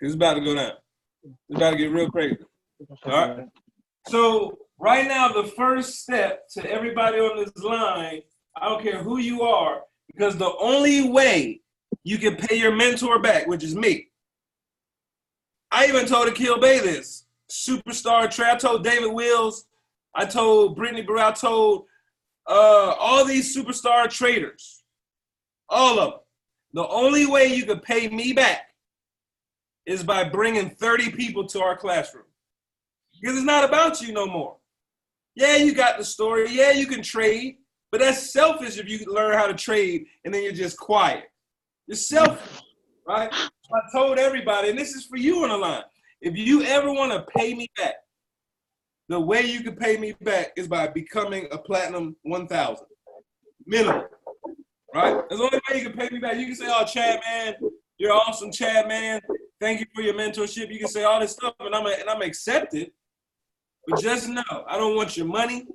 It's about to go down. It's about to get real crazy. All right. So right now, the first step to everybody on this line, I don't care who you are, because the only way you can pay your mentor back, which is me. I even told Akil Bay this. Superstar Trey. I told David Wills. I told Brittany Burrell. I told all these superstar traders. All of them. The only way you can pay me back is by bringing 30 people to our classroom. Because it's not about you no more. Yeah, you got the story. Yeah, you can trade. But that's selfish if you learn how to trade and then you're just quiet. You're selfish, right? So I told everybody, and this is for you on the line. If you ever want to pay me back, the way you can pay me back is by becoming a Platinum 1000. Minimum, right? That's the only way you can pay me back. You can say, oh, Chad, man, you're awesome, Chad, man. Thank you for your mentorship. You can say all this stuff, and I'm accepted. But just know, I don't want your money.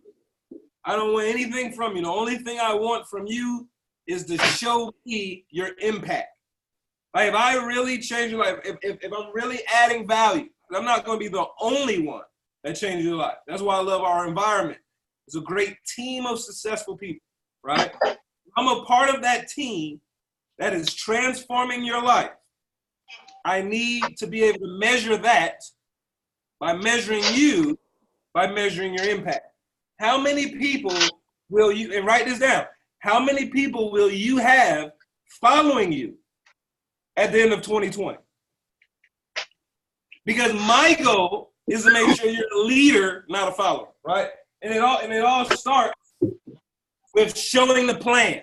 I don't want anything from you. The only thing I want from you is to show me your impact. Like if I really change your life, if I'm really adding value, I'm not going to be the only one that changes your life. That's why I love our environment. It's a great team of successful people, right? I'm a part of that team that is transforming your life. I need to be able to measure that by measuring you, by measuring your impact. How many people will you, and write this down, how many people will you have following you at the end of 2020? Because my goal is to make sure you're a leader, not a follower, right? And it all starts with showing the plan.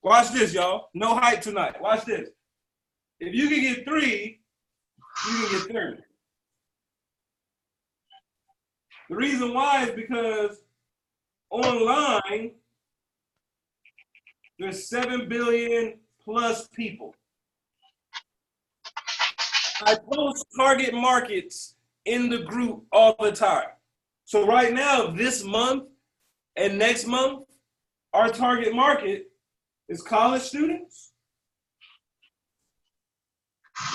Watch this, y'all. No hype tonight. Watch this. If you can get 3, you can get 30. The reason why is because online, there's 7 billion plus people. I post target markets in the group all the time. So right now, this month and next month, our target market is college students,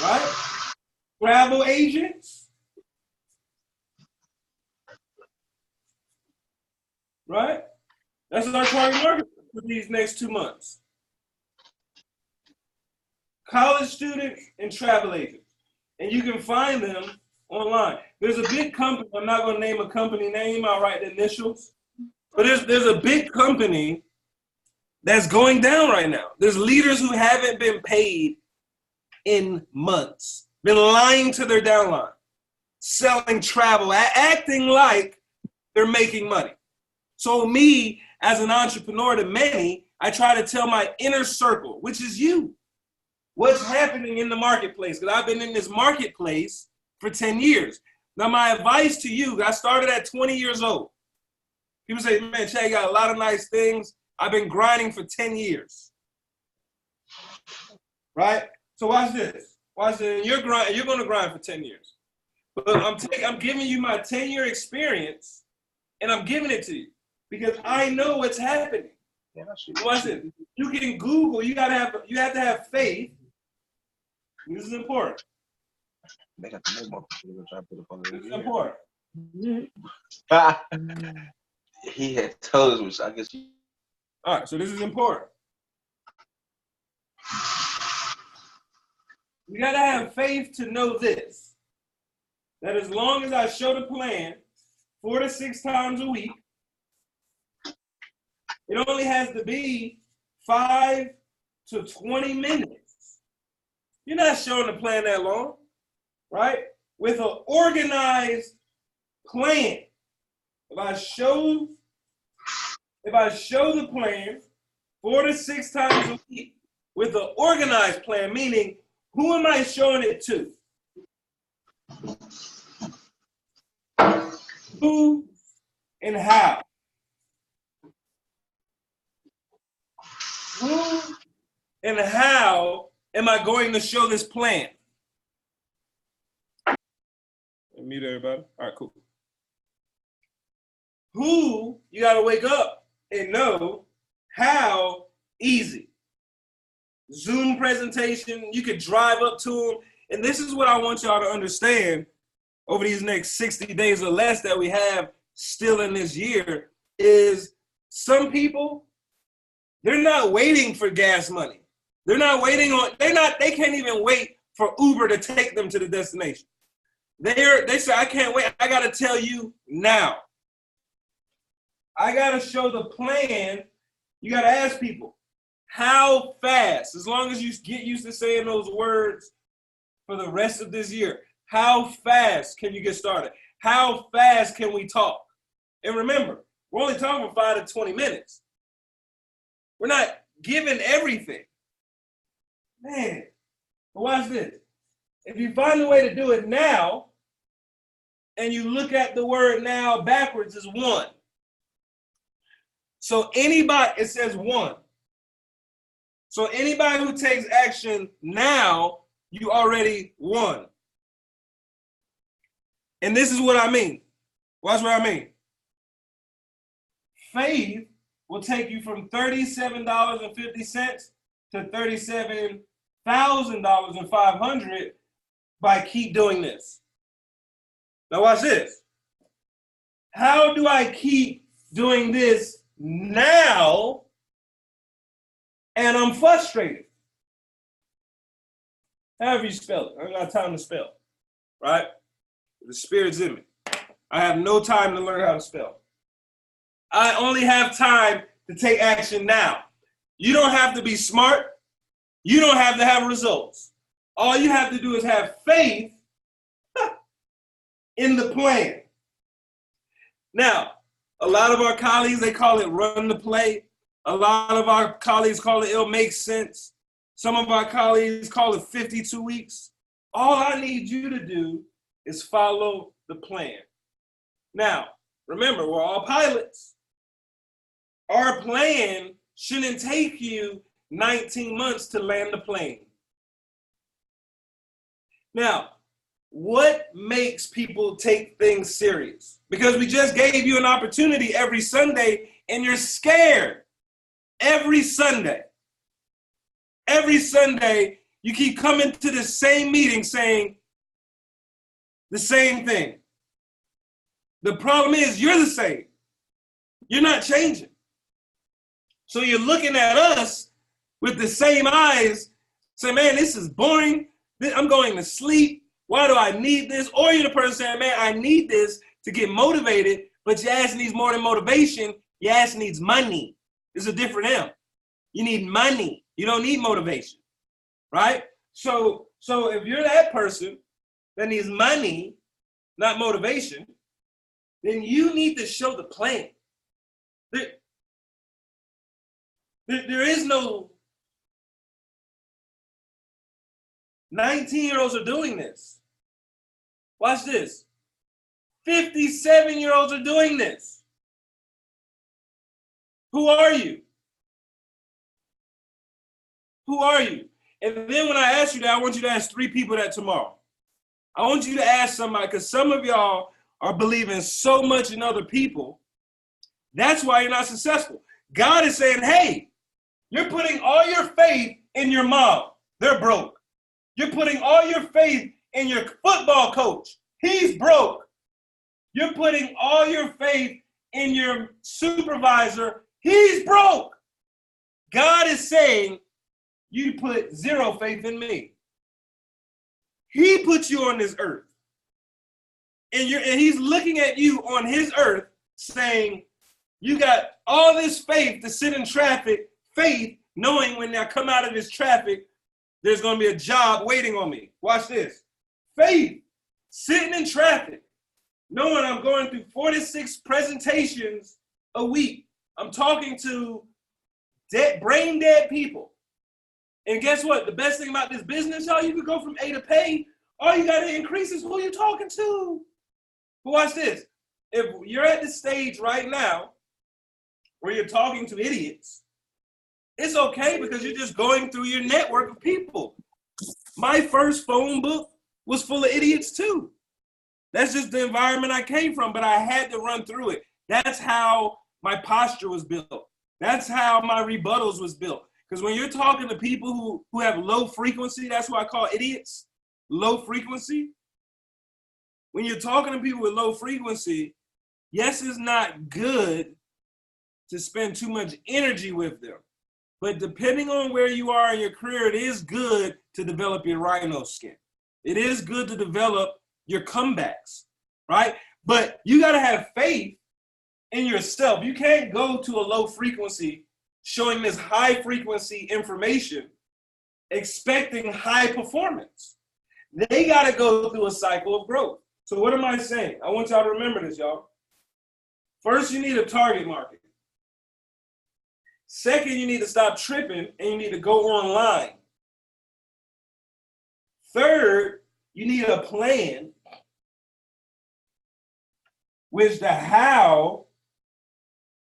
right? Travel agents, right? That's our target market for these next 2 months. College students and travel agents. And you can find them online. There's a big company, I'm not gonna name a company name, I'll write the initials. But there's a big company that's going down right now. There's leaders who haven't been paid in months, been lying to their downline, selling travel, acting like they're making money. So me, as an entrepreneur to many, I try to tell my inner circle, which is you, what's happening in the marketplace. Because I've been in this marketplace for 10 years. Now, my advice to you, I started at 20 years old. People say, man, Chad, you got a lot of nice things. I've been grinding for 10 years. Right? So watch this. Watch this. You're going to grind for 10 years. But I'm giving you my 10-year experience, and I'm giving it to you because I know what's happening. Watch this. You can Google. You have to have faith. This is important. This is important. He had toes, which I guess. All right, so this is important. You gotta have faith to know this, that as long as I show the plan 4 to 6 times a week, it only has to be 5 to 20 minutes. You're not showing the plan that long, right? With an organized plan. If I show the plan 4 to 6 times a week with an organized plan, meaning who am I showing it to? Who and how? Who and how am I going to show this plan? Mute everybody. All right, cool. Who, you got to wake up and know. How, easy. Zoom presentation, you could drive up to them. And this is what I want y'all to understand over these next 60 days or less that we have still in this year is some people, they're not waiting for gas money. They can't even wait for Uber to take them to the destination. They say, I can't wait. I got to tell you now. I got to show the plan. You got to ask people, how fast, as long as you get used to saying those words for the rest of this year, how fast can you get started? How fast can we talk? And remember, we're only talking for 5 to 20 minutes. We're not giving everything. Man, but watch this. If you find a way to do it now, and you look at the word now backwards, is one. So anybody, it says one. So anybody who takes action now, you already won. And this is what I mean. Watch what I mean. Faith will take you from $37.50 to $37,500 by keep doing this. Now watch this. How do I keep doing this now and I'm frustrated? However you spell it. I don't got time to spell, right? The Spirit's in me. I have no time to learn how to spell. I only have time to take action now. You don't have to be smart. You don't have to have results. All you have to do is have faith in the plan. Now, a lot of our colleagues, they call it run the play. A lot of our colleagues call it it'll make sense. Some of our colleagues call it 52 weeks. All I need you to do is follow the plan. Now, remember, we're all pilots. Our plan shouldn't take you 19 months to land the plane. Now, what makes people take things serious? Because we just gave you an opportunity every Sunday and you're scared. Every Sunday. Every Sunday, you keep coming to the same meeting saying the same thing. The problem is you're the same. You're not changing. So you're looking at us with the same eyes, saying, man, this is boring. I'm going to sleep. Why do I need this? Or you're the person saying, man, I need this to get motivated, but your ass needs more than motivation. Your ass needs money. It's a different M. You need money. You don't need motivation, right? So if you're that person that needs money, not motivation, then you need to show the plan. There is no 19-year-olds are doing this. Watch this. 57-year-olds are doing this. Who are you? Who are you? And then when I ask you that, I want you to ask 3 people that tomorrow. I want you to ask somebody, because some of y'all are believing so much in other people. That's why you're not successful. God is saying, hey, you're putting all your faith in your mom. They're broke. You're putting all your faith in your football coach. He's broke. You're putting all your faith in your supervisor. He's broke. God is saying, you put 0 faith in me. He put you on this earth. And he's looking at you on his earth saying, you got all this faith to sit in traffic, faith, knowing when I come out of this traffic, there's going to be a job waiting on me. Watch this. Faith, sitting in traffic, knowing I'm going through 46 presentations a week. I'm talking to brain dead people. And guess what? The best thing about this business, y'all, you can go from A to P. All you got to increase is who you're talking to. But watch this. If you're at the stage right now where you're talking to idiots, it's okay because you're just going through your network of people. My first phone book was full of idiots too. That's just the environment I came from, but I had to run through it. That's how my posture was built. That's how my rebuttals was built. Because when you're talking to people who have low frequency, that's what I call idiots. low frequency, when you're talking to people with low frequency, yes, it's not good to spend too much energy with them. But depending on where you are in your career, it is good to develop your rhino skin. It is good to develop your comebacks, right? But you got to have faith in yourself. You can't go to a low frequency showing this high frequency information expecting high performance. They got to go through a cycle of growth. So what am I saying? I want y'all to remember this, y'all. First, you need a target market. Second, you need to stop tripping and you need to go online. Third, you need a plan, which the how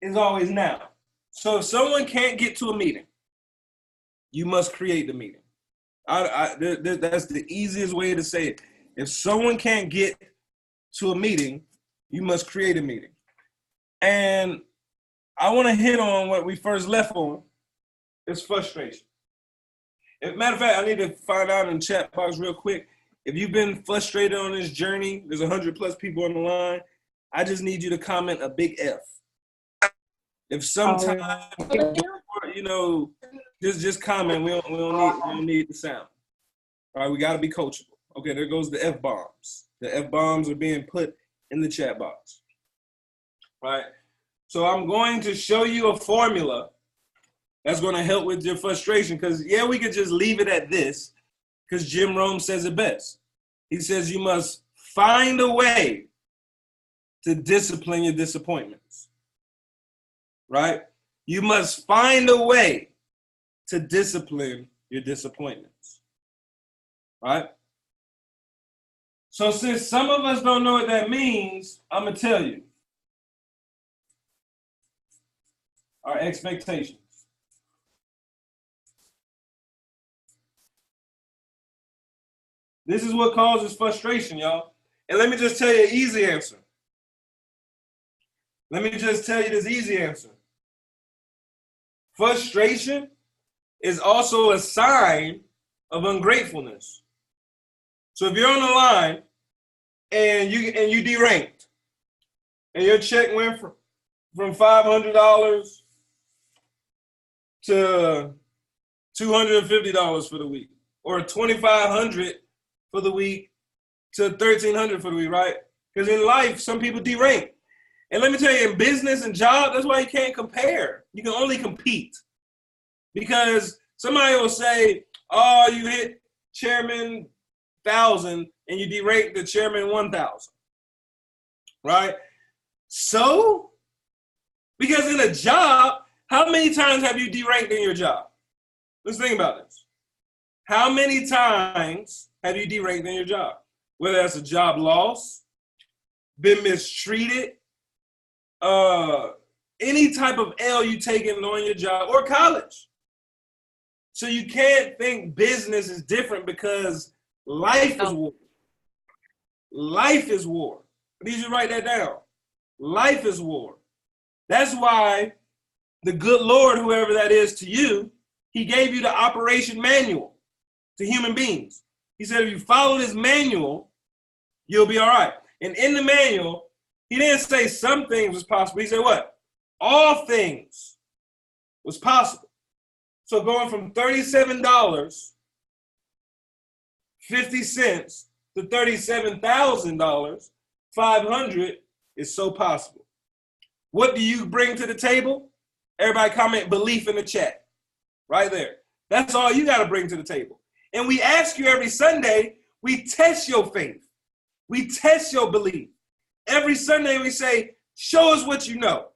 is always now. So if someone can't get to a meeting, you must create the meeting. That's the easiest way to say it. If someone can't get to a meeting, you must create a meeting. And I want to hit on what we first left on, is frustration. As a matter of fact, I need to find out in the chat box real quick. If you've been frustrated on this journey, there's 100+ people on the line. I just need you to comment a big F. If sometimes, you know, just comment. We don't need the sound. All right, we got to be coachable. Okay, there goes the F-bombs. The F-bombs are being put in the chat box. All right, so I'm going to show you a formula that's going to help with your frustration, because, yeah, we could just leave it at this, because Jim Rohn says it best. He says you must find a way to discipline your disappointments, right? You must find a way to discipline your disappointments, right? So since some of us don't know what that means, I'm going to tell you. Our expectations. This is what causes frustration, y'all. And let me just tell you an easy answer. Let me just tell you this easy answer. Frustration is also a sign of ungratefulness. So if you're on the line and you deranked, and your check went from $500 to $250 for the week, or $2,500 for the week to $1,300 for the week, right? Because in life, some people derank. And let me tell you, in business and job, that's why you can't compare. You can only compete. Because somebody will say, oh, you hit chairman 1,000 and you deranked the chairman 1,000, right? So, because in a job, how many times have you deranked in your job? Let's think about this. How many times have you deranked in your job? Whether that's a job loss, been mistreated, any type of L you taken on your job, or college. So you can't think business is different, because life is war. Life is war. I need you to write that down. Life is war. That's why the good Lord, whoever that is to you, he gave you the operation manual to human beings. He said, if you follow this manual, you'll be all right. And in the manual, he didn't say some things was possible. He said what? All things was possible. So going from $37.50 to $37,000, $500 is so possible. What do you bring to the table? Everybody comment belief in the chat. Right there. That's all you got to bring to the table. And we ask you every Sunday, we test your faith. We test your belief. Every Sunday we say, show us what you know.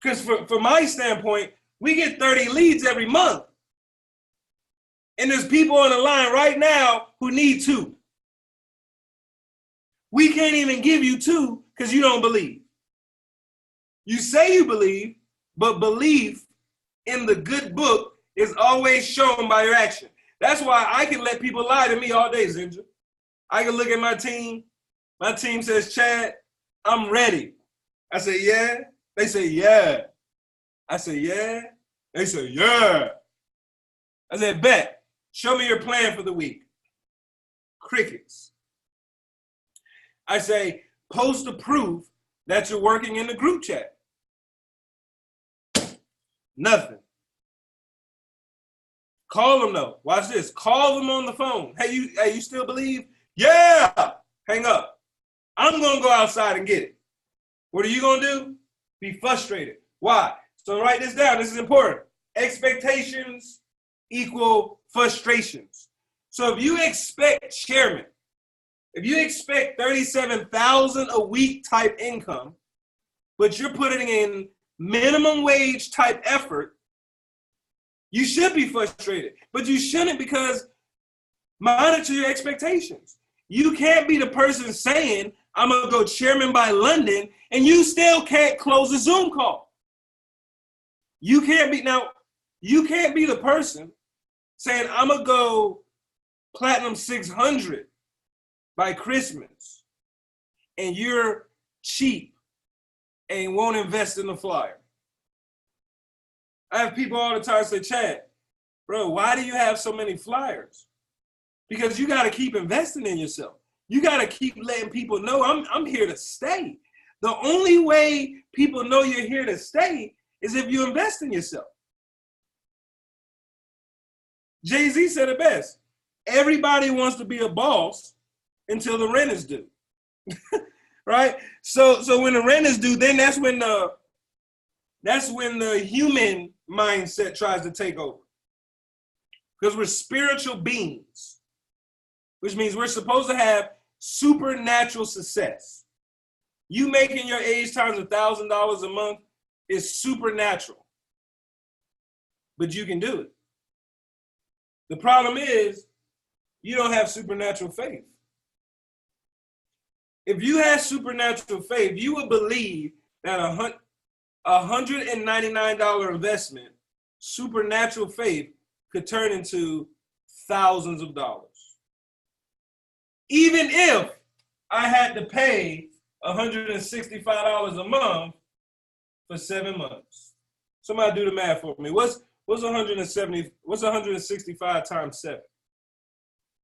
Because from my standpoint, we get 30 leads every month. And there's people on the line right now who need 2. We can't even give you 2 because you don't believe. You say you believe, but belief in the good book is always shown by your action. That's why I can let people lie to me all day, Zinja. I can look at my team. My team says, Chad, I'm ready. I say, yeah. They say, yeah. I say, yeah. They say, yeah. I said, bet. Show me your plan for the week. Crickets. I say, post a proof that you're working in the group chat. Nothing. Call them though. Watch this. Call them on the phone. Hey, you still believe? Yeah. Hang up. I'm gonna go outside and get it. What are you gonna do? Be frustrated. Why? So write this down. This is important. Expectations equal frustrations. So if you expect chairman, if you expect $37,000 a week type income, but you're putting in minimum wage type effort, you should be frustrated. But you shouldn't, because monitor your expectations. You can't be the person saying, I'm going to go chairman by London, and you still can't close a Zoom call. You can't be the person saying, I'm going to go platinum 600 by Christmas, and you're cheap and won't invest in the flyer. I have people all the time say, Chad, bro, why do you have so many flyers? Because you got to keep investing in yourself. You got to keep letting people know I'm here to stay. The only way people know you're here to stay is if you invest in yourself. Jay-Z said it best. Everybody wants to be a boss until the rent is due. Right? So when the rent is due, then that's when the human mindset tries to take over. Because we're spiritual beings, which means we're supposed to have supernatural success. You making your age times $1,000 a month is supernatural, but you can do it. The problem is you don't have supernatural faith. If you had supernatural faith, you would believe that $199 investment, supernatural faith, could turn into thousands of dollars. Even if I had to pay $165 a month for 7 months. Somebody do the math for me. What's 165 times 7?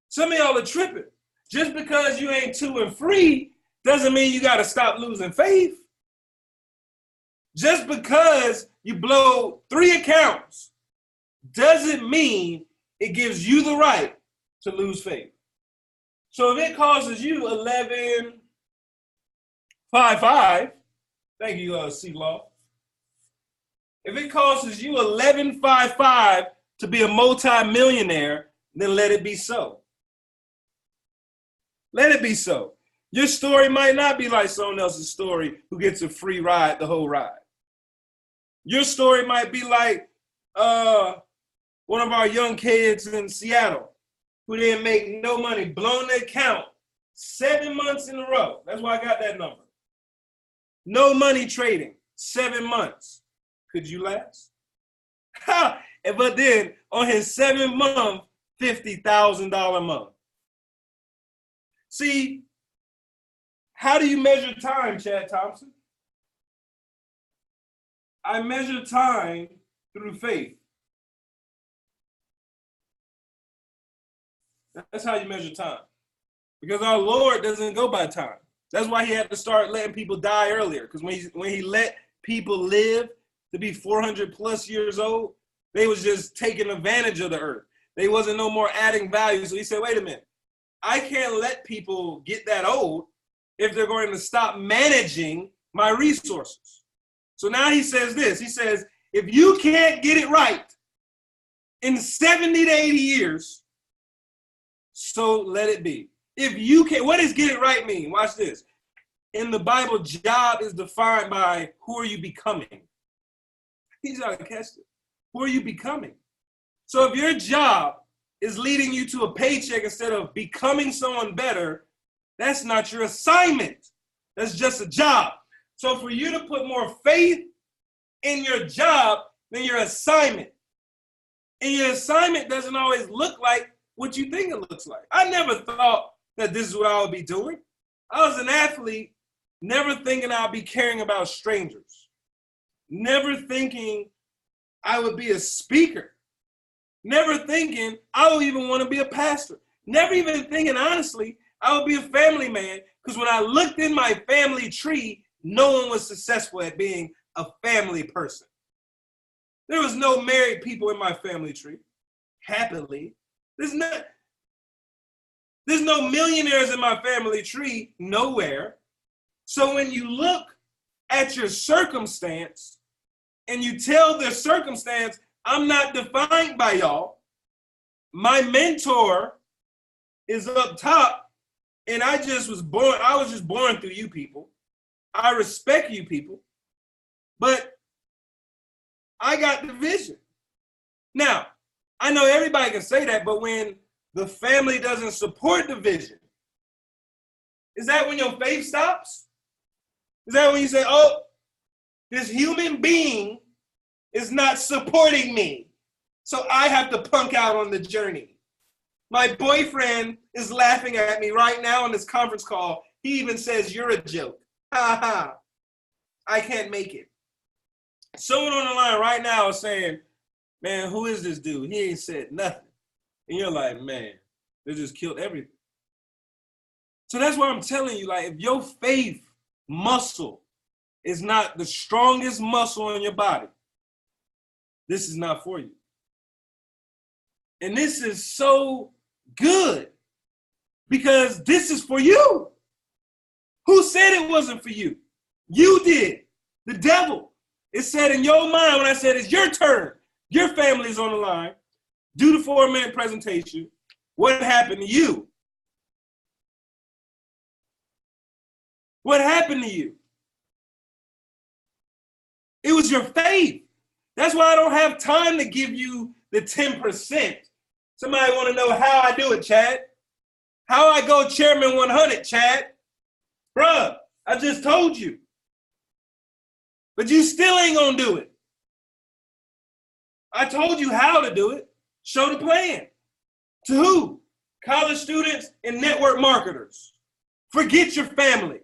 Some of y'all are tripping. Just because you ain't 2 and free doesn't mean you got to stop losing faith. Just because you blow 3 accounts doesn't mean it gives you the right to lose faith. So if it causes you 11.55, thank you, C-Law. If it causes you 11.55 to be a multi-millionaire, then let it be so. Let it be so. Your story might not be like someone else's story who gets a free ride the whole ride. Your story might be like one of our young kids in Seattle who didn't make no money, blown their account 7 months in a row. That's why I got that number. No money trading, 7 months. Could you last? But then on his 7th month, $50,000 month. See, how do you measure time, Chad Thompson? I measure time through faith. That's how you measure time. Because our Lord doesn't go by time. That's why he had to start letting people die earlier. Because when he let people live to be 400 plus years old, they was just taking advantage of the earth. They wasn't no more adding value. So he said, wait a minute. I can't let people get that old if they're going to stop managing my resources. So now he says this. He says, if you can't get it right in 70 to 80 years, so let it be. If you can't, what does get it right mean? Watch this. In the Bible, job is defined by who are you becoming. He's got to catch it. Who are you becoming? So if your job is leading you to a paycheck instead of becoming someone better, that's not your assignment. That's just a job. So for you to put more faith in your job than your assignment, and your assignment doesn't always look like what you think it looks like. I never thought that this is what I would be doing. I was an athlete, never thinking I'd be caring about strangers, never thinking I would be a speaker, Never thinking I would even want to be a pastor. Never even thinking, honestly, I would be a family man. Because when I looked in my family tree, no one was successful at being a family person. There was no married people in my family tree, happily. There's no millionaires in my family tree, nowhere. So when you look at your circumstance and you tell the circumstance, I'm not defined by y'all. My mentor is up top, and I was just born through you people. I respect you people, but I got the vision. Now, I know everybody can say that, but when the family doesn't support the vision, is that when your faith stops? Is that when you say, oh, this human being is not supporting me, so I have to punk out on the journey? My boyfriend is laughing at me right now on this conference call. He even says, you're a joke. Ha ha. I can't make it. Someone on the line right now is saying, man, who is this dude? He ain't said nothing. And you're like, man, they just killed everything. So that's why I'm telling you, like, if your faith muscle is not the strongest muscle in your body, this is not for you. And this is so good because this is for you. Who said it wasn't for you? You did. The devil. It said in your mind when I said it's your turn, your family's on the line, do the 4-minute presentation. What happened to you? What happened to you? It was your faith. That's why I don't have time to give you the 10%. Somebody want to know how I do it, Chad. How I go Chairman 100, Chad. Bruh, I just told you. But you still ain't gonna do it. I told you how to do it. Show the plan. To who? College students and network marketers. Forget your family.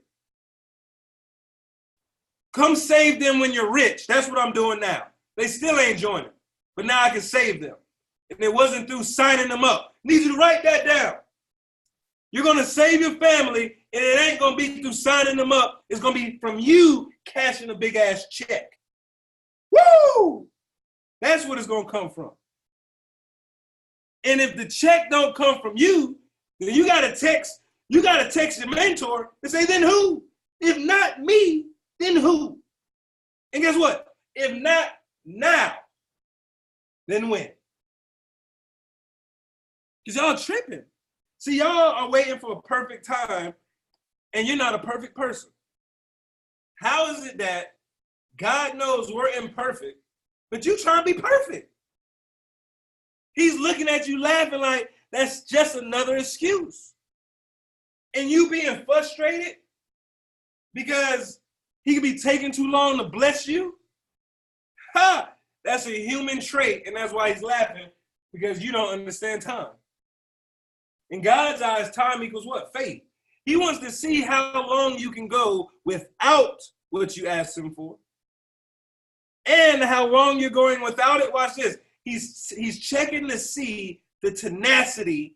Come save them when you're rich. That's what I'm doing now. They still ain't joining, but now I can save them. And it wasn't through signing them up. Need you to write that down. You're gonna save your family, and it ain't gonna be through signing them up. It's gonna be from you cashing a big ass check. Woo! That's what it's gonna come from. And if the check don't come from you, then you gotta text your mentor and say, then who? If not me, then who? And guess what? If not now, then when? Because y'all tripping. See, y'all are waiting for a perfect time, and you're not a perfect person. How is it that God knows we're imperfect, but you trying to be perfect? He's looking at you laughing like that's just another excuse. And you being frustrated because he could be taking too long to bless you? Ha! That's a human trait, and that's why he's laughing, because you don't understand time. In God's eyes, time equals what? Faith. He wants to see how long you can go without what you asked him for. And how long you're going without it. Watch this. He's checking to see the tenacity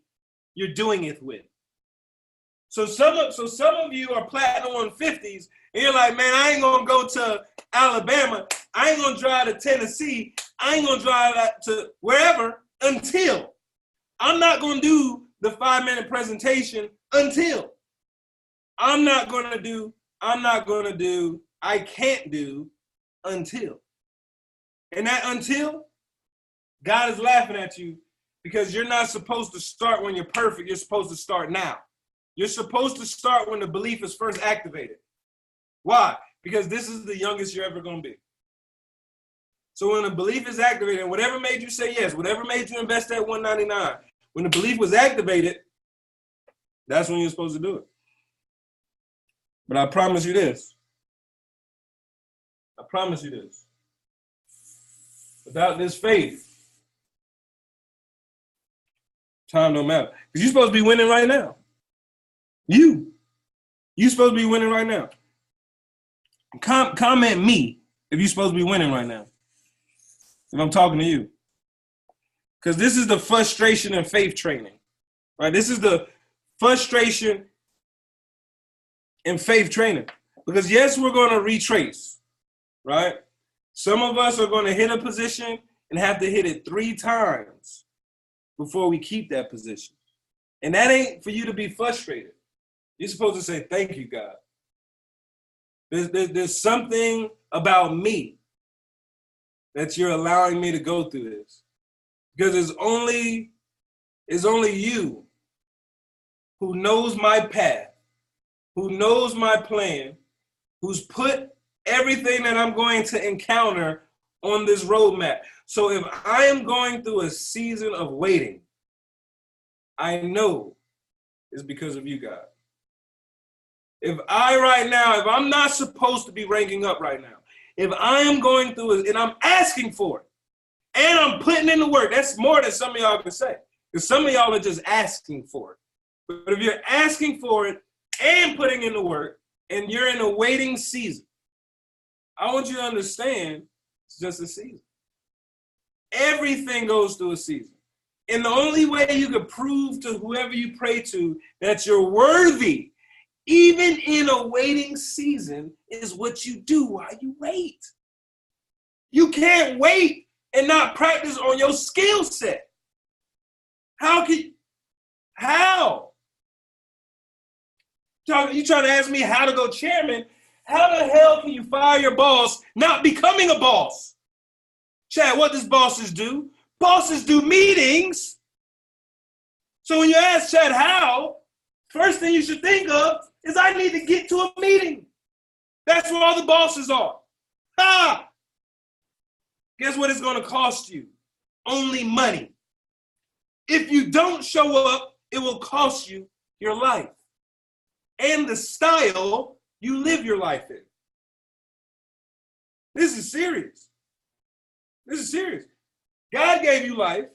you're doing it with. So some of you are platinum 150s, and you're like, man, I ain't gonna go to Alabama. I ain't gonna drive to Tennessee. I ain't gonna drive to wherever until. I'm not gonna do the 5-minute presentation until. I can't do until. And that until, God is laughing at you because you're not supposed to start when you're perfect. You're supposed to start now. You're supposed to start when the belief is first activated. Why? Because this is the youngest you're ever going to be. So when the belief is activated, whatever made you say yes, whatever made you invest that $199, when the belief was activated, that's when you're supposed to do it. But I promise you this. Without this faith, time don't matter. Because you're supposed to be winning right now. You're supposed to be winning right now. Comment me if you're supposed to be winning right now. If I'm talking to you. Because this is the frustration and faith training, right? This is the frustration and faith training. Because yes, we're going to retrace, right? Some of us are going to hit a position and have to hit it 3 times before we keep that position. And that ain't for you to be frustrated. You're supposed to say, thank you, God. There's something about me that you're allowing me to go through this. Because it's only you who knows my path, who knows my plan, who's put everything that I'm going to encounter on this roadmap. So if I am going through a season of waiting, I know it's because of you, God. If I'm not supposed to be ranking up right now, if I am going through it and I'm asking for it, and I'm putting in the work, that's more than some of y'all can say. Because some of y'all are just asking for it. But if you're asking for it and putting in the work, and you're in a waiting season, I want you to understand it's just a season. Everything goes through a season. And the only way you can prove to whoever you pray to that you're worthy, even in a waiting season, is what you do while you wait. You can't wait and not practice on your skill set. How? You trying to ask me how to go chairman? How the hell can you fire your boss not becoming a boss? Chad, what does bosses do? Bosses do meetings. So when you ask Chad how, first thing you should think of is I need to get to a meeting. That's where all the bosses are. Guess what it's going to cost you? Only money. If you don't show up, it will cost you your life and the style you live your life in. This is serious. This is serious. God gave you life.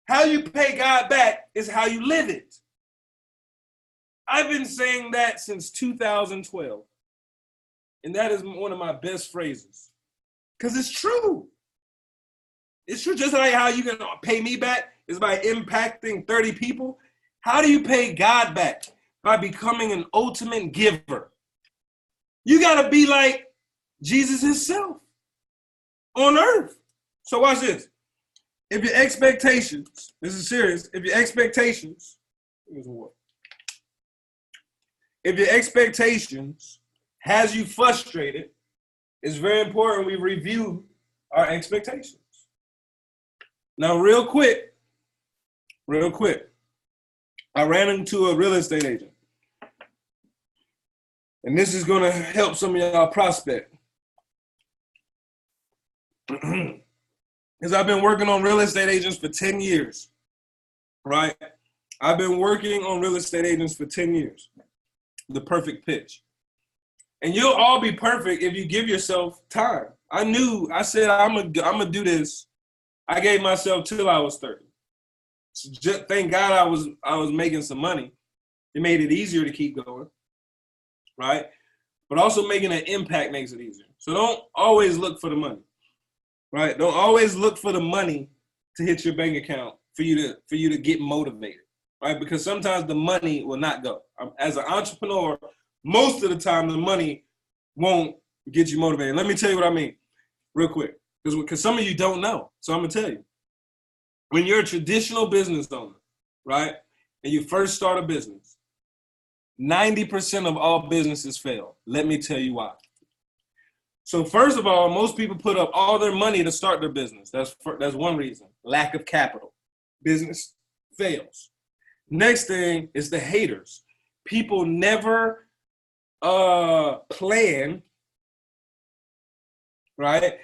How you pay God back is how you live it. I've been saying that since 2012. And that is one of my best phrases. Because it's true. It's true. Just like how you can pay me back is by impacting 30 people. How do you pay God back? By becoming an ultimate giver. You got to be like Jesus himself on earth. So watch this. If your expectations, this is serious, if your expectations has you frustrated, it's very important we review our expectations. Now, real quick, I ran into a real estate agent. And this is going to help some of y'all prospect. Because I've been working on real estate agents for 10 years, right? I've been working on real estate agents for 10 years. The perfect pitch. And you'll all be perfect if you give yourself time. I said, I'm gonna do this. I gave myself till I was 30. So thank God I was making some money. It made it easier to keep going, right? But also making an impact makes it easier. So don't always look for the money, right? Don't always look for the money to hit your bank account for you to get motivated, right? Because sometimes the money will not go. As an entrepreneur, most of the time the money won't get you motivated. Let me tell you what I mean real quick, because some of you don't know. So I'm gonna tell you. When you're a traditional business owner, right, and you first start a business, 90% of all businesses fail. Let me tell you why. So first of all, most people put up all their money to start their business. That's one reason. Lack of capital. Business fails. Next thing is the haters. People never plan, right?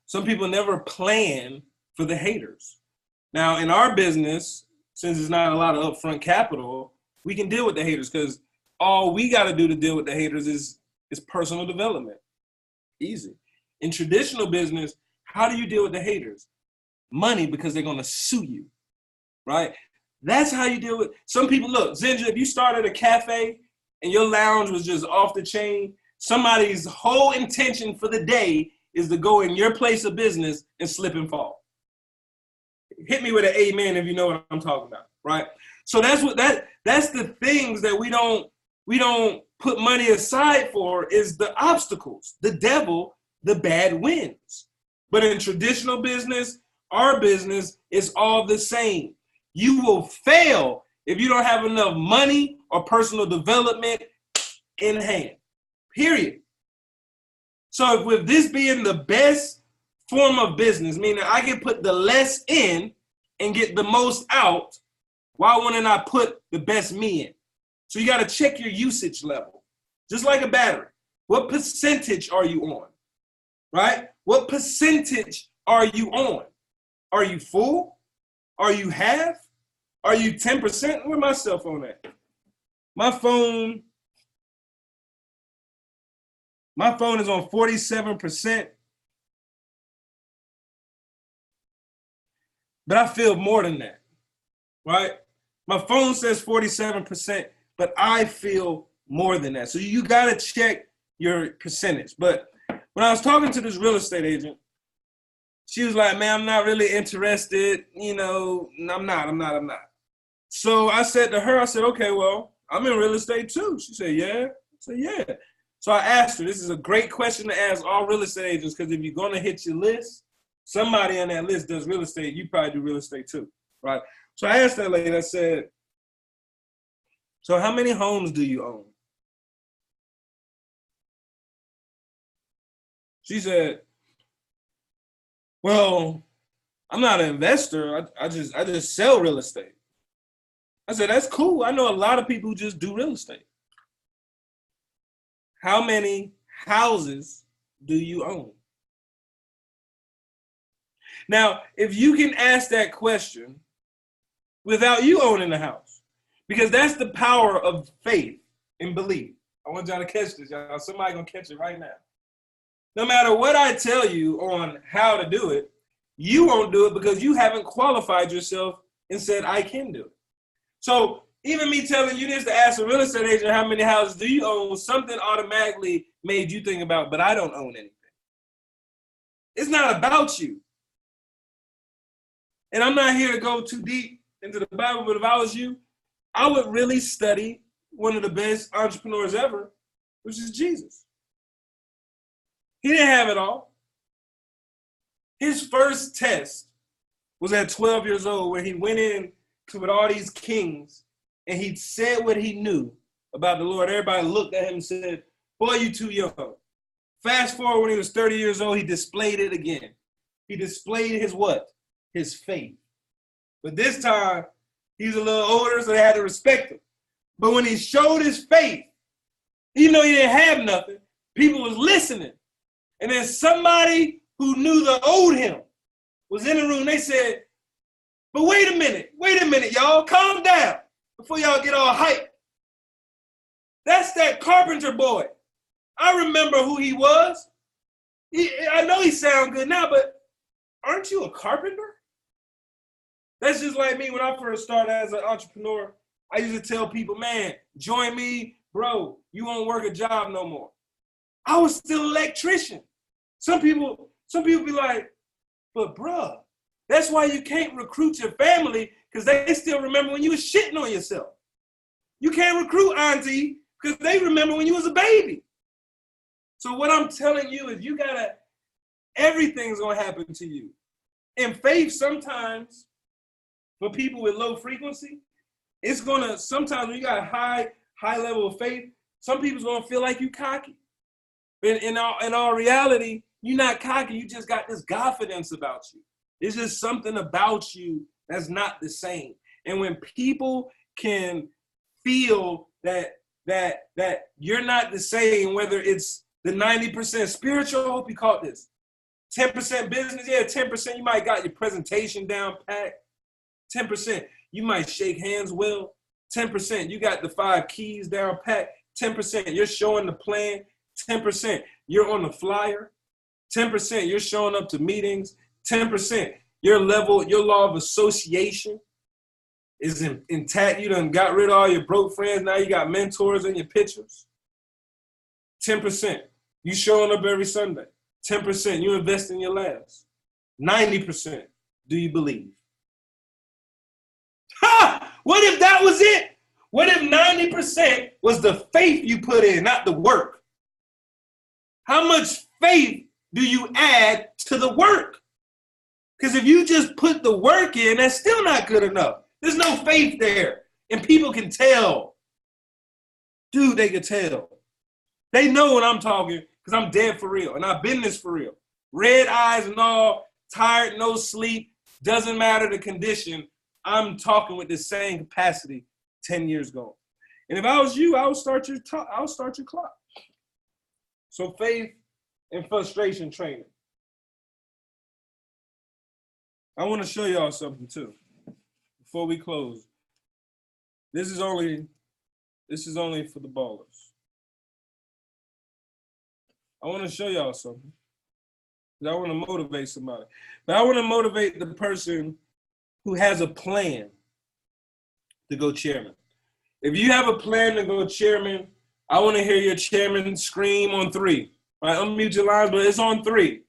Some people never plan for the haters. Now, in our business, since it's not a lot of upfront capital, we can deal with the haters because all we got to do to deal with the haters is personal development. Easy. In traditional business, how do you deal with the haters? Money, because they're going to sue you, right? That's how you deal with. Some people, look, Zinja, if you started a cafe and your lounge was just off the chain, somebody's whole intention for the day is to go in your place of business and slip and fall. Hit me with an amen if you know what I'm talking about, right? So that's the things that we don't put money aside for, is the obstacles. The devil, the bad winds. But in traditional business, our business is all the same. You will fail if you don't have enough money or personal development in hand, period. So with this being the best form of business, meaning I can put the less in and get the most out, why wouldn't I put the best me in? So you got to check your usage level, just like a battery. What percentage are you on, right? What percentage are you on? Are you full? Are you half? Are you 10%? Where my cell phone at? My phone is on 47%. But I feel more than that, right? My phone says 47%, but I feel more than that. So you got to check your percentage. But when I was talking to this real estate agent, she was like, man, I'm not really interested. You know, I'm not. So I said to her, I said, okay, well, I'm in real estate too. She said, yeah. I said, yeah. So I asked her, this is a great question to ask all real estate agents, because if you're going to hit your list, somebody on that list does real estate, you probably do real estate too, right? So I asked that lady, I said, so how many homes do you own? She said, well, I'm not an investor. I just sell real estate. I said, that's cool. I know a lot of people who just do real estate. How many houses do you own? Now, if you can ask that question without you owning the house, because that's the power of faith and belief. I want y'all to catch this, y'all. Somebody gonna catch it right now. No matter what I tell you on how to do it, you won't do it because you haven't qualified yourself and said, I can do it. So even me telling you this to ask a real estate agent, how many houses do you own, something automatically made you think about, but I don't own anything. It's not about you. And I'm not here to go too deep into the Bible, but if I was you, I would really study one of the best entrepreneurs ever, which is Jesus. He didn't have it all. His first test was at 12 years old, where he went in to with all these kings and he said what he knew about the Lord. Everybody looked at him and said, boy, you too young. Fast forward, when he was 30 years old, he displayed it again. He displayed his what? His faith. But this time, he's a little older, so they had to respect him. But when he showed his faith, even though he didn't have nothing, people was listening. And then somebody who knew the old him was in the room. They said, but wait a minute, y'all, calm down before y'all get all hyped. That's that carpenter boy. I remember who he was. I know he sounds good now, but aren't you a carpenter? That's just like me when I first started as an entrepreneur. I used to tell people, man, join me, bro, you won't work a job no more. I was still an electrician. Some people be like, but bro, that's why you can't recruit your family, because they still remember when you was shitting on yourself. You can't recruit auntie because they remember when you was a baby. So what I'm telling you is everything's gonna happen to you. In faith, sometimes for people with low frequency, sometimes when you got a high level of faith, some people's gonna feel like you cocky. In all reality, you're not cocky, you just got this confidence about you. It's just something about you that's not the same. And when people can feel that you're not the same, whether it's the 90% spiritual, I hope you caught this. 10% business, yeah, 10% you might got your presentation down pat. 10% you might shake hands well. 10% you got the 5 keys down pat. 10% you're showing the plan. 10% you're on the flyer. 10% you're showing up to meetings. 10% your law of association is intact. You done got rid of all your broke friends. Now you got mentors in your pictures. 10% you showing up every Sunday. 10% you invest in your labs. 90% do you believe? Ha! What if that was it? What if 90% was the faith you put in, not the work? How much faith do you add to the work? Because if you just put the work in, that's still not good enough. There's no faith there. And people can tell. Dude, they can tell. They know when I'm talking because I'm dead for real. And I've been this for real. Red eyes and all, tired, no sleep. Doesn't matter the condition. I'm talking with the same capacity 10 years ago. And if I was you, I would start your clock. So faith and frustration training. I want to show y'all something too before we close. This is only for the ballers. I want to show y'all something. I want to motivate somebody. But I want to motivate the person who has a plan to go chairman. If you have a plan to go chairman, I want to hear your chairman scream on 3. All right, unmute your lines, but it's on 3.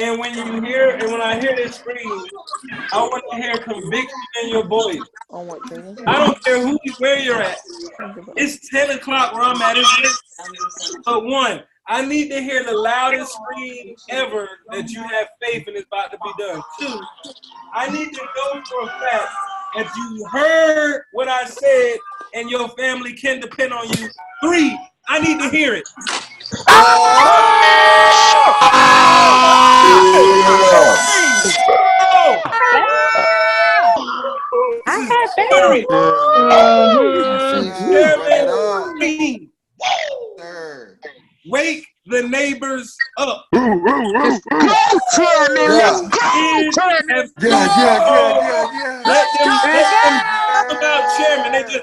And when I hear this scream, I want to hear conviction in your voice. I don't care where you're at. It's 10 o'clock where I'm at. But 1, I need to hear the loudest scream ever that you have faith and it's about to be done. 2, I need to know for a fact that you heard what I said and your family can depend on you. 3, I need to hear it. Wake the neighbors up. Let them about chairman. They just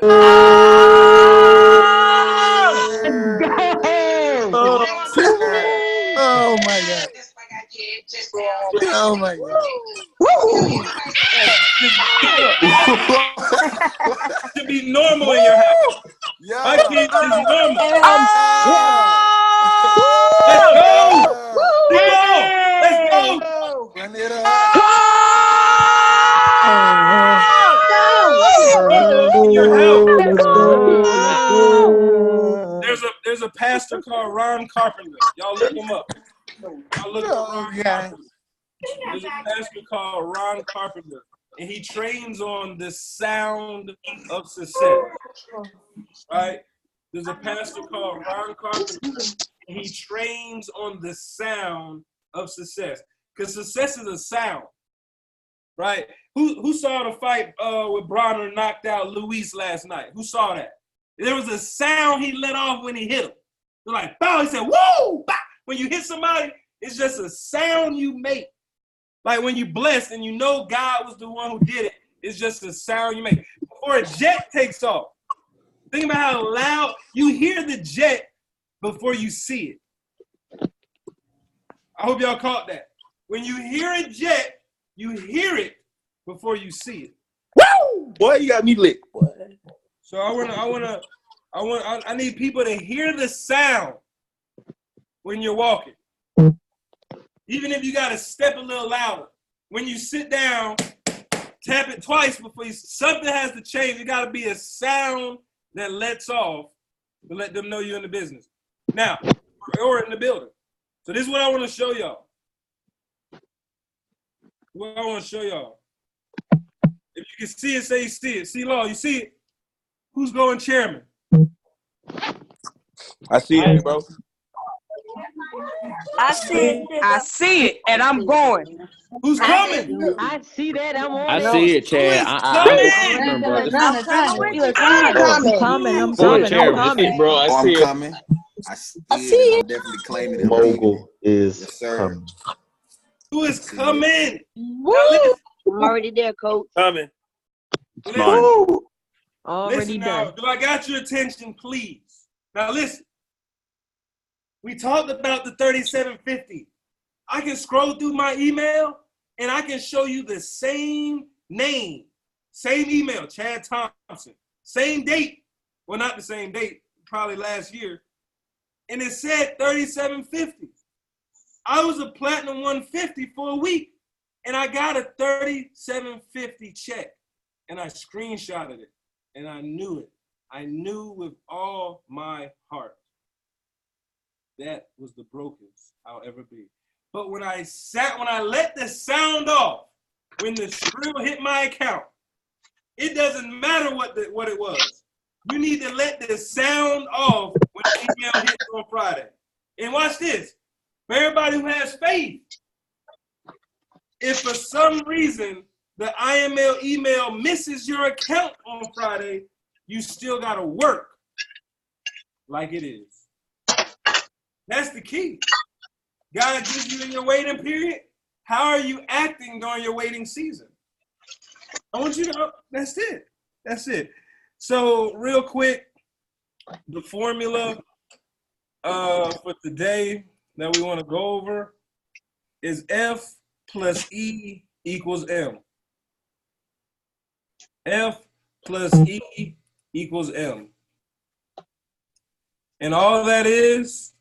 oh my God. Oh my God. To be normal in your house. My kids is normal. Let's go. Let's go. Run it up. In your house. There's a pastor called Ron Carpenter. Y'all look him up. Y'all look up Ron Carpenter. There's a pastor called Ron Carpenter, and he trains on the sound of success. Right? There's a pastor called Ron Carpenter, and he trains on the sound of success. Because success is a sound. Right? Who saw the fight with Bronner knocked out Luis last night? Who saw that? There was a sound he let off when he hit him. They're like, bow. He said, woo! Bah! When you hit somebody, it's just a sound you make. Like when you blessed and you know God was the one who did it, it's just a sound you make. Before a jet takes off, think about how loud you hear the jet before you see it. I hope y'all caught that. When you hear a jet, you hear it before you see it. Woo! Boy, you got me lit. So I need people to hear the sound when you're walking. Even if you got to step a little louder. When you sit down, tap it twice before something has to change. It got to be a sound that lets off to let them know you're in the business. Now, or in the building. So this is what I want to show y'all. What I want to show y'all. If you can see it, say you see it. See, Law, you see it? Who's going chairman? I see it, bro. I see it, and I'm going. Who's coming? I see that. I'm on I it. see it, Chad. I'm coming, bro. I see it. Coming. I see it. I'm definitely claiming it. Mogul is yes, sir. coming. Who is coming? I'm already there, coach. Coming. Already done. Do I got your attention, please? Now listen. We talked about the 3750. I can scroll through my email and I can show you the same name, same email, Chad Thompson, same date. Well, not the same date, probably last year. And it said 3750. I was a platinum 150 for a week and I got a 3750 check. and I screenshotted it, and I knew it. I knew with all my heart that was the brokest I'll ever be. But when I let the sound off, when the skrill hit my account, it doesn't matter what it was. You need to let the sound off when the email hits on Friday. And watch this. For everybody who has faith, if for some reason the IML email misses your account on Friday, you still got to work like it is. That's the key. God gives you in your waiting period. How are you acting during your waiting season? I want you to, that's it. That's it. So real quick, the formula for today that we want to go over is F plus E equals M. F plus E equals M. And all that is,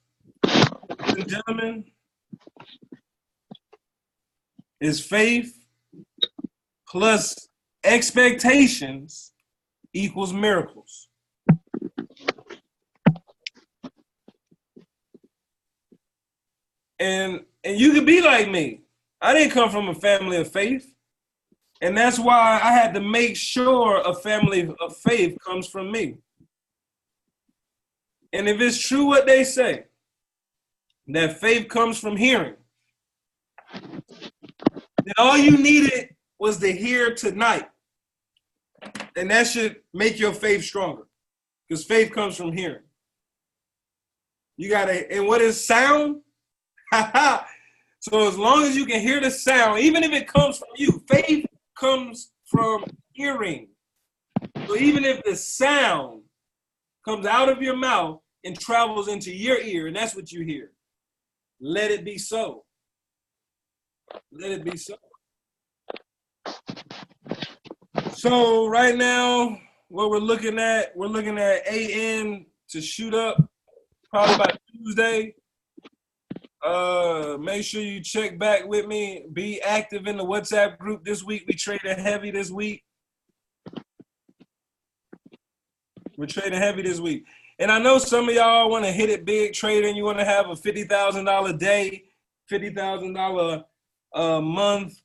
ladies and gentlemen, is faith plus expectations equals miracles. And you could be like me. I didn't come from a family of faith. And that's why I had to make sure a family of faith comes from me. And if it's true what they say, that faith comes from hearing, then all you needed was to hear tonight. And that should make your faith stronger. Because faith comes from hearing. You gotta, and what is sound? So as long as you can hear the sound, even if it comes from you, faith comes from hearing. So even if the sound comes out of your mouth and travels into your ear, and that's what you hear, let it be so. Let it be so. So right now, what we're looking at AN to shoot up probably by Tuesday. Make sure you check back with me. Be active in the WhatsApp group this week. We traded heavy this week. We're trading heavy this week. And I know some of y'all want to hit it big trading. You want to have a $50,000 day, $50,000 a month.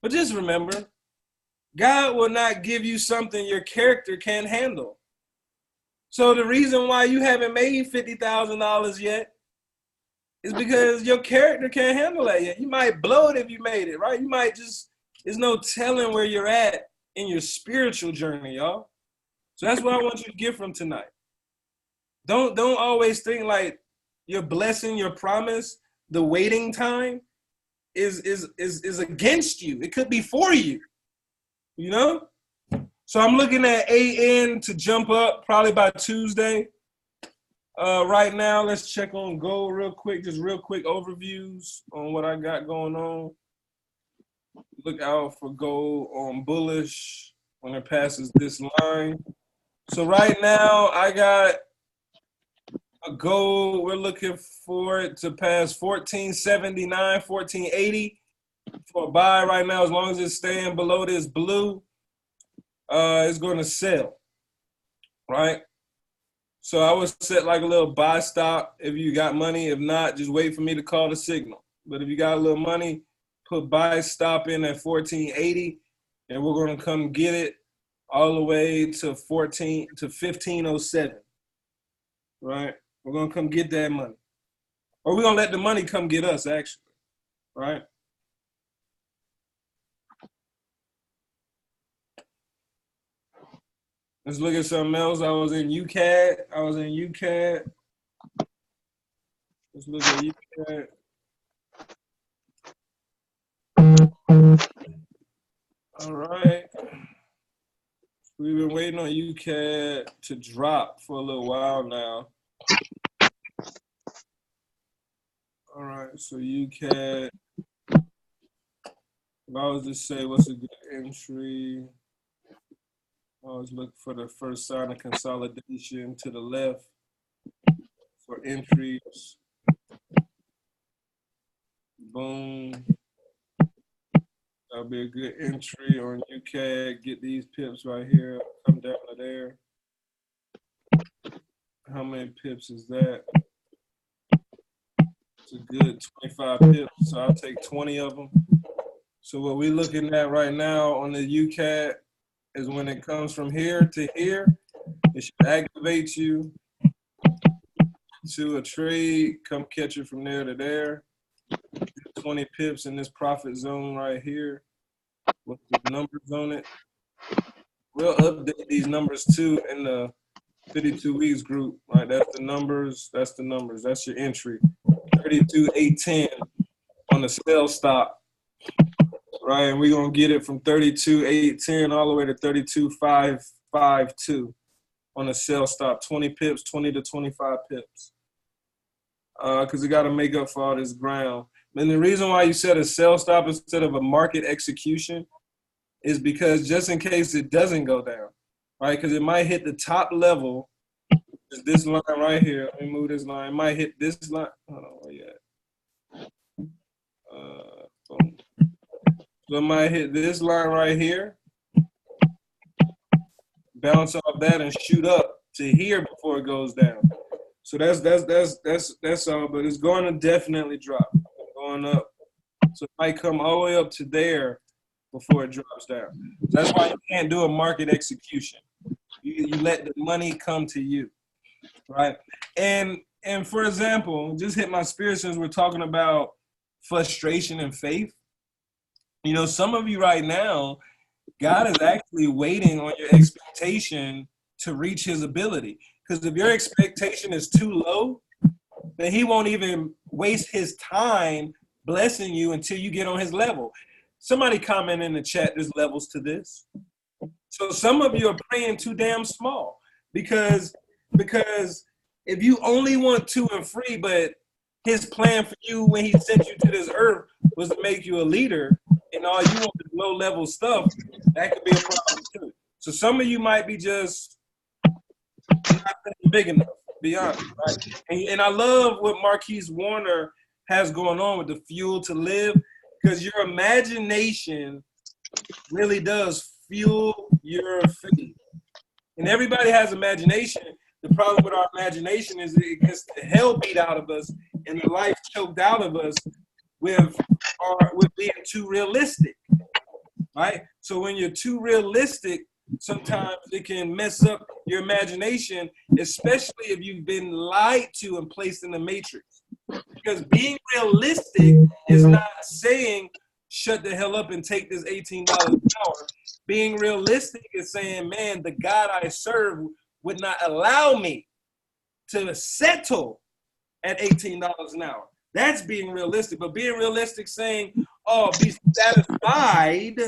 But just remember, God will not give you something your character can't handle. So the reason why you haven't made $50,000 yet is because your character can't handle that yet. You might blow it if you made it, right? You might just, there's no telling where you're at in your spiritual journey, y'all. So that's what I want you to get from tonight. Don't always think like your blessing, your promise, the waiting time is against you. It could be for you, you know? So I'm looking at AN to jump up probably by Tuesday. Right now, let's check on gold real quick, just real quick overviews on what I got going on. Look out for gold on bullish when it passes this line. So right now, I got a gold. We're looking for it to pass 1479, 1480 for a buy right now. As long as it's staying below this blue, it's going to sell, right? So I would set like a little buy stop if you got money. If not, just wait for me to call the signal. But if you got a little money, put buy stop in at 1480, and we're going to come get it all the way to 1507, right? We're going to come get that money. Or we're going to let the money come get us, actually, right? Let's look at something else. I was in UCAD. Let's look at UCAD. All right. We've been waiting on UCAD to drop for a little while now. All right, so UCAD. If I was to say what's a good entry, I was looking for the first sign of consolidation to the left for entries. Boom. That'll be a good entry on UCAD. Get these pips right here. Come down to there. How many pips is that? It's a good 25 pips, so I'll take 20 of them. So what we're looking at right now on the UCAD is when it comes from here to here, it should activate you to a trade, come catch it from there to there. 20 pips in this profit zone right here with the numbers on it. We'll update these numbers too in the 52 weeks group, right? That's the numbers, that's your entry. 32,810 on the sell stop, right? And we're gonna get it from 32,810 all the way to 32,552 on the sell stop. 20 pips, 20 to 25 pips. Because we got to make up for all this ground. And the reason why you set a sell stop instead of a market execution is because just in case it doesn't go down, right? Because it might hit the top level, this line right here. Let me move this line. It might hit this line. Hold on, where you at? Boom. So it might hit this line right here, bounce off that, and shoot up to here before it goes down. So that's all, but it's going to definitely drop. Going up. So it might come all the way up to there before it drops down. That's why you can't do a market execution. You let the money come to you, right? And for example, just hit my spirit since we're talking about frustration and faith. You know, some of you right now, God is actually waiting on your expectation to reach his ability. Because if your expectation is too low, then he won't even waste his time blessing you until you get on his level. Somebody comment in the chat, there's levels to this. So some of you are praying too damn small because if you only want 2 and free, but his plan for you when he sent you to this earth was to make you a leader and all you want is low level stuff, that could be a problem too. So some of you might be just not big enough, be honest, right? And I love what Marquise Warner has going on with the fuel to live, because your imagination really does fuel your faith. And everybody has imagination. The problem with our imagination is it gets the hell beat out of us and the life choked out of us with being too realistic, right? So when you're too realistic, sometimes it can mess up your imagination, especially if you've been lied to and placed in the matrix. Because being realistic is not saying shut the hell up and take this $18 an hour. Being realistic is saying, man, the God I serve would not allow me to settle at $18 an hour. That's being realistic. But being realistic saying, oh, be satisfied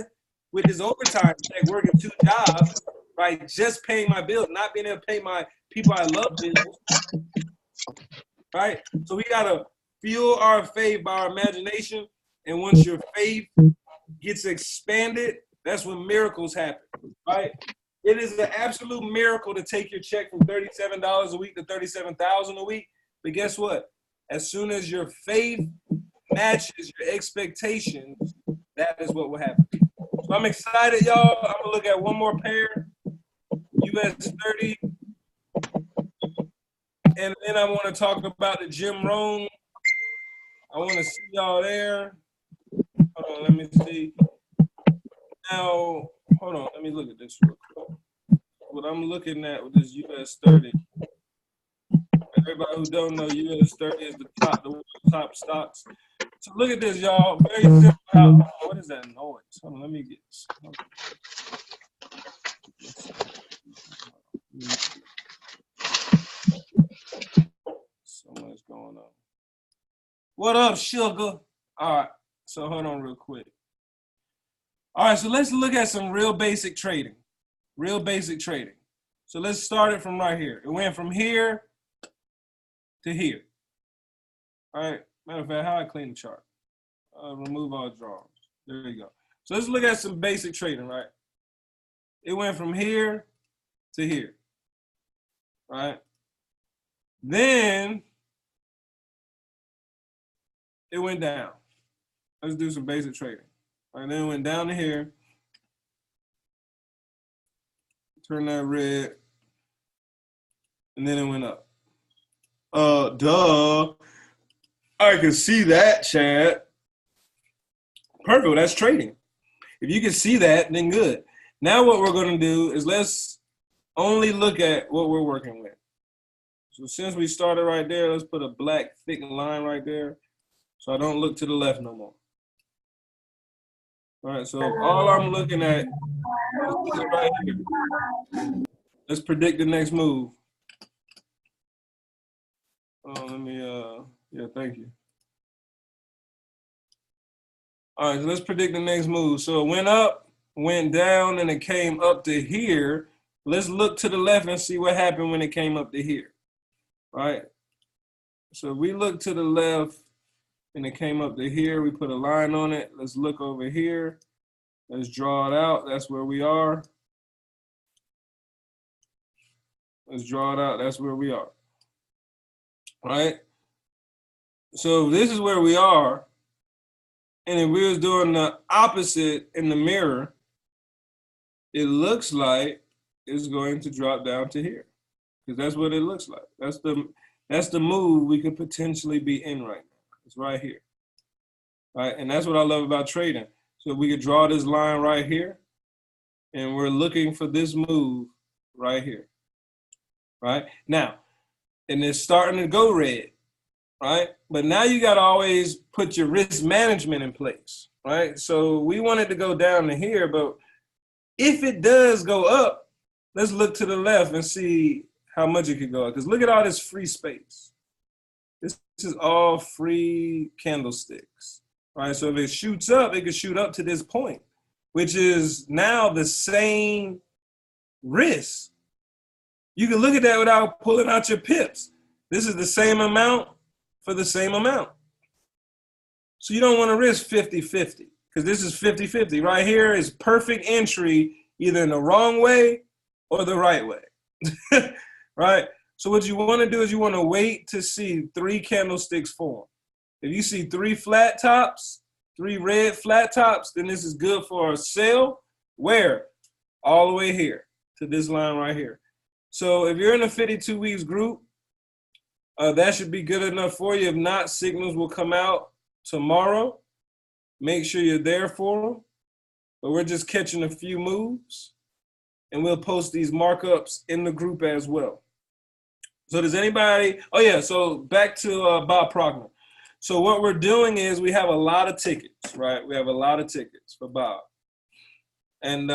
with his overtime check, working 2 jobs, right? Just paying my bills, not being able to pay my people I love bills, right? So we got to fuel our faith by our imagination. And once your faith gets expanded, that's when miracles happen, right? It is an absolute miracle to take your check from $37 a week to $37,000 a week. But guess what? As soon as your faith matches your expectations, that is what will happen. So I'm excited, y'all. I'm gonna look at one more pair, US 30, and then I want to talk about the Jim Rohn. I want to see y'all there. Hold on, let me see. Now, hold on, let me look at this real quick. What I'm looking at with this US 30. Everybody who don't know, US 30 is the top stocks. So look at this, y'all. Very simple. What is that noise? Hold on, let me get this. So much going on. What up, sugar? All right, so hold on real quick. All right, so let's look at some real basic trading. Real basic trading. So let's start it from right here. It went from here to here. All right, matter of fact, how I clean the chart? Remove all drawings. There you go. So let's look at some basic trading, right? It went from here to here, right? Then it went down. Let's do some basic trading. And then it went down to here. Turn that red. And then it went up. Duh. I can see that, Chad. Perfect. That's trading. If you can see that, then good. Now what we're going to do is let's only look at what we're working with. So since we started right there, let's put a black thick line right there so I don't look to the left no more. All right, so all I'm looking at is this right here. Let's predict the next move. Oh, let me, yeah, thank you. All right, so let's predict the next move. So it went up, went down, and it came up to here. Let's look to the left and see what happened when it came up to here. All right, so we look to the left and it came up to here. We put a line on it. Let's look over here. Let's draw it out. That's where we are. Let's draw it out. That's where we are. All right, so this is where we are. And if we was doing the opposite in the mirror, it looks like it's going to drop down to here. Because that's what it looks like. That's the move we could potentially be in right now. It's right here. Right? And that's what I love about trading. So we could draw this line right here, and we're looking for this move right here. Right? Now, and it's starting to go red. Right? But now you got to always put your risk management in place. Right? So we want it to go down to here, but if it does go up, let's look to the left and see how much it could go up. Because look at all this free space. This is all free candlesticks. Right? So if it shoots up, it could shoot up to this point, which is now the same risk. You can look at that without pulling out your pips. This is the same amount for the same amount. So you don't want to risk 50-50 because this is 50-50. Right here is perfect entry either in the wrong way or the right way. Right? So what you want to do is you want to wait to see 3 candlesticks form. If you see 3 flat tops, 3 red flat tops, then this is good for a sell. Where? All the way here to this line right here. So if you're in a 52 weeks group, that should be good enough for you. If not, signals will come out tomorrow. Make sure you're there for them. But we're just catching a few moves, and we'll post these markups in the group as well. So does anybody, oh yeah, so back to Bob Proctor. So what we're doing is we have a lot of tickets, right? We have a lot of tickets for Bob. And